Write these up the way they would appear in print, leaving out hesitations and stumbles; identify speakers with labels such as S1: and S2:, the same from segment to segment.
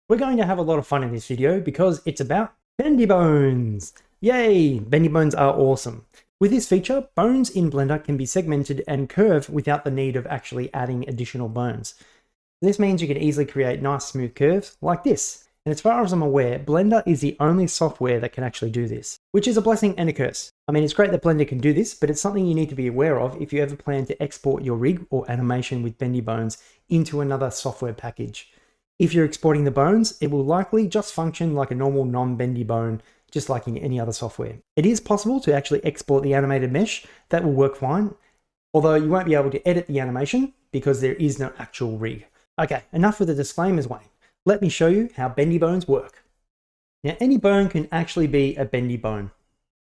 S1: We're going to have a lot of fun in this video because it's about Bendy Bones. Yay! Bendy Bones are awesome. With this feature, bones in Blender can be segmented and curved without the need of actually adding additional bones. This means you can easily create nice smooth curves like this. And as far as I'm aware, Blender is the only software that can actually do this, which is a blessing and a curse. I mean, it's great that Blender can do this, but it's something you need to be aware of if you ever plan to export your rig or animation with Bendy Bones into another software package. If you're exporting the bones, it will likely just function like a normal non-bendy bone, just like in any other software. It is possible to actually export the animated mesh. That will work fine, although you won't be able to edit the animation because there is no actual rig. Okay, enough with the disclaimers, Wayne. Let me show you how bendy bones work. Now, any bone can actually be a bendy bone.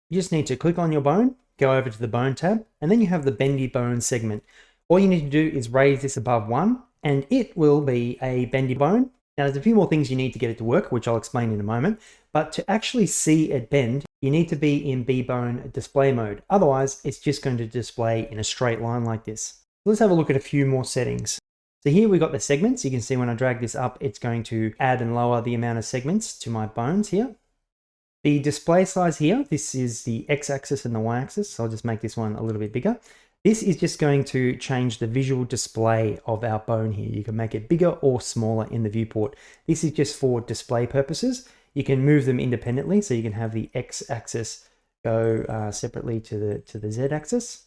S1: You just need to click on your bone, go over to the bone tab, and then you have the bendy bone segment. All you need to do is raise this above 1, and it will be a bendy bone. Now, there's a few more things you need to get it to work, which I'll explain in a moment, but to actually see it bend, you need to be in B-bone display mode. Otherwise, it's just going to display in a straight line like this. Let's have a look at a few more settings. So here we've got the segments. You can see when I drag this up, it's going to add and lower the amount of segments to my bones here. The display size here, this is the X-axis and the Y-axis, so I'll just make this one a little bit bigger. This is just going to change the visual display of our bone here. You can make it bigger or smaller in the viewport. This is just for display purposes. You can move them independently, so you can have the X-axis go separately to the Z-axis.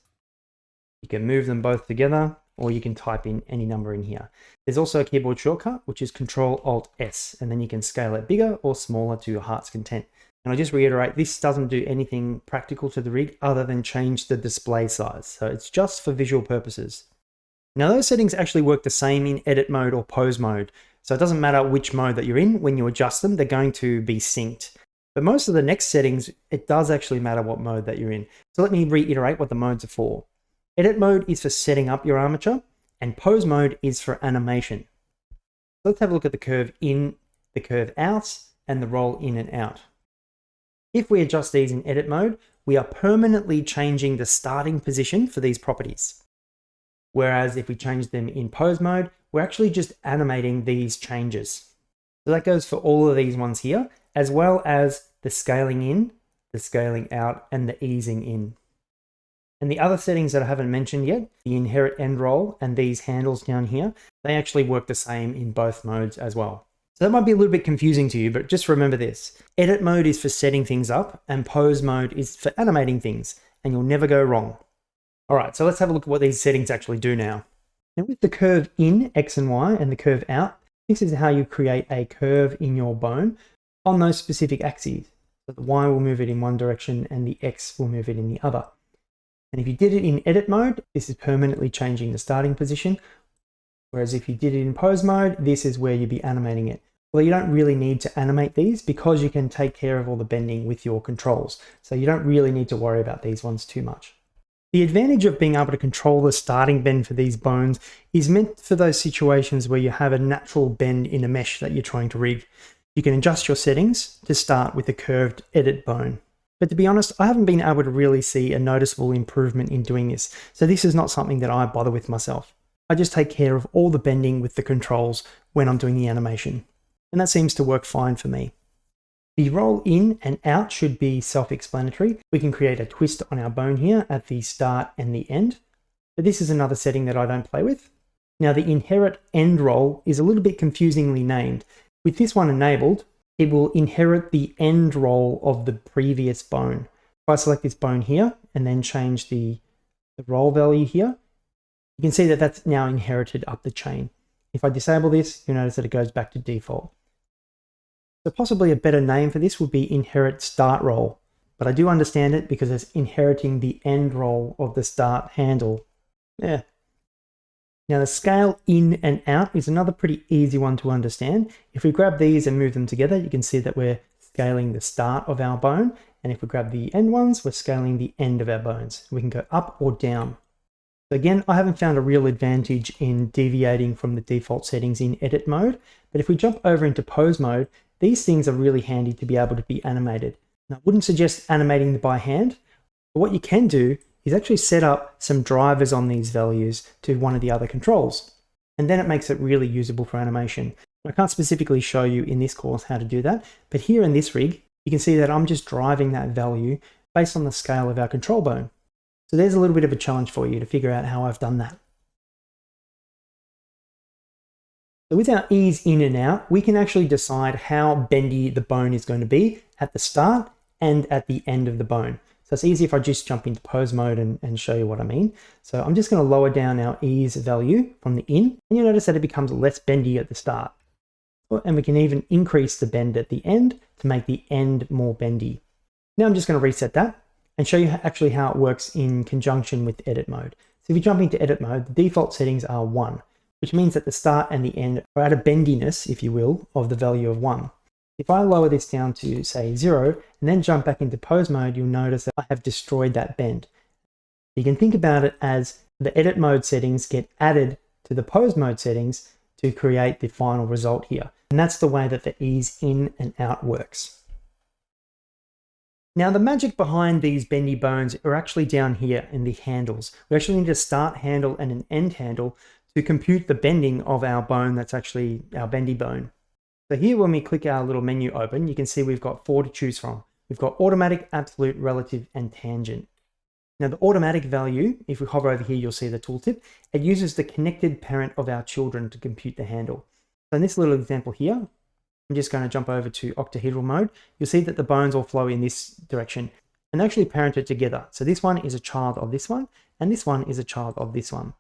S1: You can move them both together, or you can type in any number in here. There's also a keyboard shortcut, which is Control-Alt-S, and then you can scale it bigger or smaller to your heart's content. And I'll just reiterate, this doesn't do anything practical to the rig other than change the display size. So it's just for visual purposes. Now, those settings actually work the same in edit mode or pose mode. So it doesn't matter which mode that you're in, when you adjust them, they're going to be synced. But most of the next settings, it does actually matter what mode that you're in. So let me reiterate what the modes are for. Edit mode is for setting up your armature, and pose mode is for animation. Let's have a look at the curve in, the curve out, and the roll in and out. If we adjust these in edit mode, we are permanently changing the starting position for these properties. Whereas if we change them in pose mode, we're actually just animating these changes. So that goes for all of these ones here, as well as the scaling in, the scaling out, and the easing in. And the other settings that I haven't mentioned yet, the inherit end roll and these handles down here, they actually work the same in both modes as well. So that might be a little bit confusing to you, but just remember this. Edit mode is for setting things up, and pose mode is for animating things, and you'll never go wrong. All right, so let's have a look at what these settings actually do now. Now with the curve in, X and Y, and the curve out, this is how you create a curve in your bone on those specific axes. So the Y will move it in one direction, and the X will move it in the other. And if you did it in edit mode, this is permanently changing the starting position. Whereas if you did it in pose mode, this is where you'd be animating it. Well, you don't really need to animate these because you can take care of all the bending with your controls. So you don't really need to worry about these ones too much. The advantage of being able to control the starting bend for these bones is meant for those situations where you have a natural bend in a mesh that you're trying to rig. You can adjust your settings to start with a curved edit bone. But to be honest, I haven't been able to really see a noticeable improvement in doing this. So this is not something that I bother with myself. I just take care of all the bending with the controls when I'm doing the animation. And that seems to work fine for me. The roll in and out should be self-explanatory. We can create a twist on our bone here at the start and the end. But this is another setting that I don't play with. Now the inherit end roll is a little bit confusingly named. With this one enabled, it will inherit the end roll of the previous bone. If I select this bone here and then change the roll value here, you can see that that's now inherited up the chain. If I disable this, you'll notice that it goes back to default. So possibly a better name for this would be inherit start roll, but I do understand it because it's inheriting the end roll of the start handle. Yeah. Now the scale in and out is another pretty easy one to understand. If we grab these and move them together, you can see that we're scaling the start of our bone. And if we grab the end ones, we're scaling the end of our bones. We can go up or down. So again, I haven't found a real advantage in deviating from the default settings in edit mode, but if we jump over into pose mode, these things are really handy to be able to be animated. Now, I wouldn't suggest animating them by hand, but what you can do is actually set up some drivers on these values to one of the other controls. And then it makes it really usable for animation. I can't specifically show you in this course how to do that, but here in this rig, you can see that I'm just driving that value based on the scale of our control bone. So there's a little bit of a challenge for you to figure out how I've done that. So with our ease in and out, we can actually decide how bendy the bone is going to be at the start and at the end of the bone. So it's easy if I just jump into pose mode and show you what I mean. So I'm just going to lower down our ease value from the in, and you'll notice that it becomes less bendy at the start. And we can even increase the bend at the end to make the end more bendy. Now I'm just going to reset that and show you actually how it works in conjunction with edit mode. So if you jump into edit mode, the default settings are 1, which means that the start and the end are at a bendiness, if you will, of the value of 1. If I lower this down to say 0 and then jump back into pose mode, you'll notice that I have destroyed that bend. You can think about it as the edit mode settings get added to the pose mode settings to create the final result here. And that's the way that the ease in and out works. Now the magic behind these bendy bones are actually down here in the handles. We actually need a start handle and an end handle to compute the bending of our bone that's actually our bendy bone. So here when we click our little menu open, you can see we've got 4 to choose from. We've got automatic, absolute, relative, and tangent. Now the automatic value, if we hover over here, you'll see the tooltip. It uses the connected parent of our children to compute the handle. So in this little example here, I'm just going to jump over to octahedral mode. You'll see that the bones all flow in this direction and actually parented together. So this one is a child of this one, and this one is a child of this one.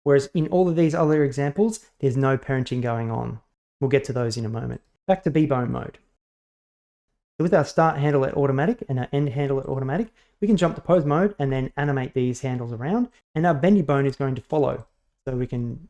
S1: Whereas in all of these other examples, there's no parenting going on. We'll get to those in a moment. Back to B-bone mode. So with our start handle at automatic and our end handle at automatic, we can jump to pose mode and then animate these handles around, and our bendy bone is going to follow. So we can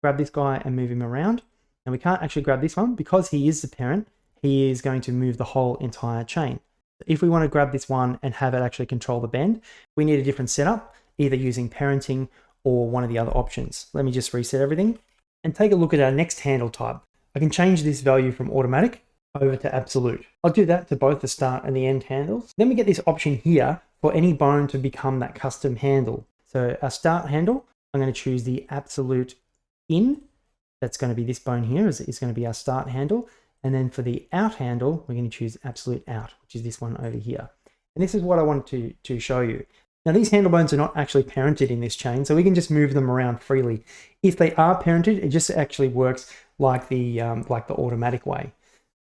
S1: grab this guy and move him around. And we can't actually grab this one because he is the parent. He is going to move the whole entire chain. If we want to grab this one and have it actually control the bend, we need a different setup, either using parenting or one of the other options. Let me just reset everything and take a look at our next handle type. I can change this value from automatic over to absolute. I'll do that to both the start and the end handles. Then we get this option here for any bone to become that custom handle. So our start handle, I'm going to choose the absolute in. That's going to be this bone here, is going to be our start handle. And then for the out handle, we're going to choose absolute out, which is this one over here. And this is what I wanted to show you. Now these handle bones are not actually parented in this chain, so we can just move them around freely. If they are parented, it just actually works like the automatic way.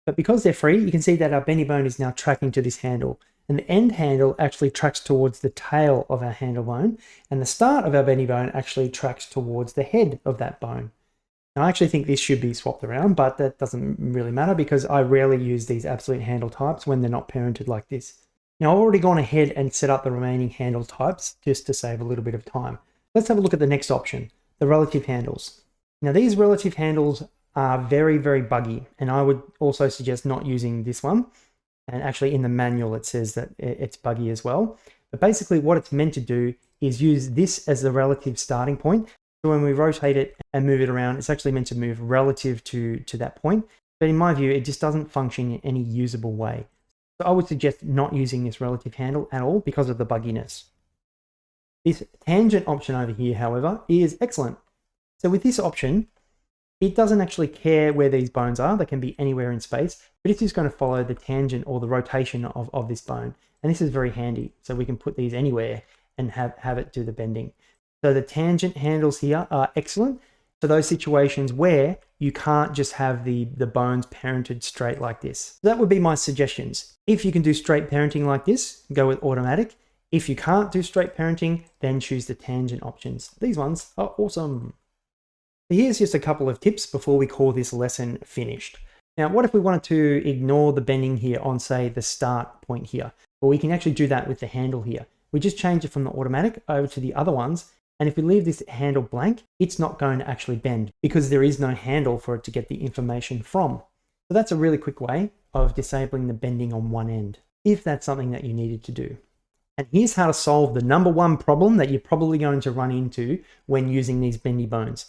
S1: But because they're free, you can see that our bendy bone is now tracking to this handle. And the end handle actually tracks towards the tail of our handle bone. And the start of our bendy bone actually tracks towards the head of that bone. Now, I actually think this should be swapped around, but that doesn't really matter because I rarely use these absolute handle types when they're not parented like this. Now, I've already gone ahead and set up the remaining handle types just to save a little bit of time. Let's have a look at the next option, the relative handles. Now, these relative handles are very, very buggy, and I would also suggest not using this one. And actually in the manual, it says that it's buggy as well. But basically what it's meant to do is use this as the relative starting point. So when we rotate it and move it around, it's actually meant to move relative to that point. But in my view, it just doesn't function in any usable way. So I would suggest not using this relative handle at all because of the bugginess. This tangent option over here, however, is excellent. So with this option, it doesn't actually care where these bones are. They can be anywhere in space, but it's just going to follow the tangent or the rotation of this bone. And this is very handy. So we can put these anywhere and have it do the bending. So the tangent handles here are excellent for those situations where you can't just have the bones parented straight like this. That would be my suggestions. If you can do straight parenting like this, go with automatic. If you can't do straight parenting, then choose the tangent options. These ones are awesome. Here's just a couple of tips before we call this lesson finished. Now, what if we wanted to ignore the bending here on, say, the start point here? Well, we can actually do that with the handle here. We just change it from the automatic over to the other ones. And if we leave this handle blank, it's not going to actually bend because there is no handle for it to get the information from. So that's a really quick way of disabling the bending on one end, if that's something that you needed to do. And here's how to solve the number one problem that you're probably going to run into when using these bendy bones.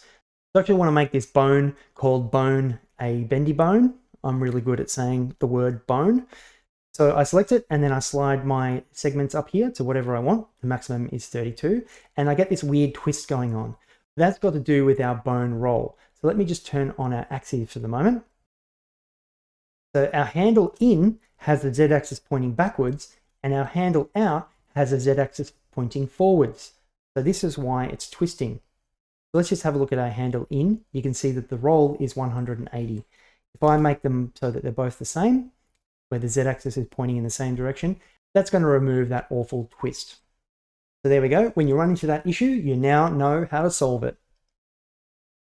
S1: So I actually want to make this bone called bone a bendy bone. I'm really good at saying the word bone. So I select it and then I slide my segments up here to whatever I want. The maximum is 32. And I get this weird twist going on. That's got to do with our bone roll. So let me just turn on our axes for the moment. So our handle in has the z-axis pointing backwards, and our handle out has a z-axis pointing forwards. So this is why it's twisting. So let's just have a look at our handle in. You can see that the roll is 180. If I make them so that they're both the same, where the z-axis is pointing in the same direction, that's going to remove that awful twist. So there we go. When you run into that issue, you now know how to solve it.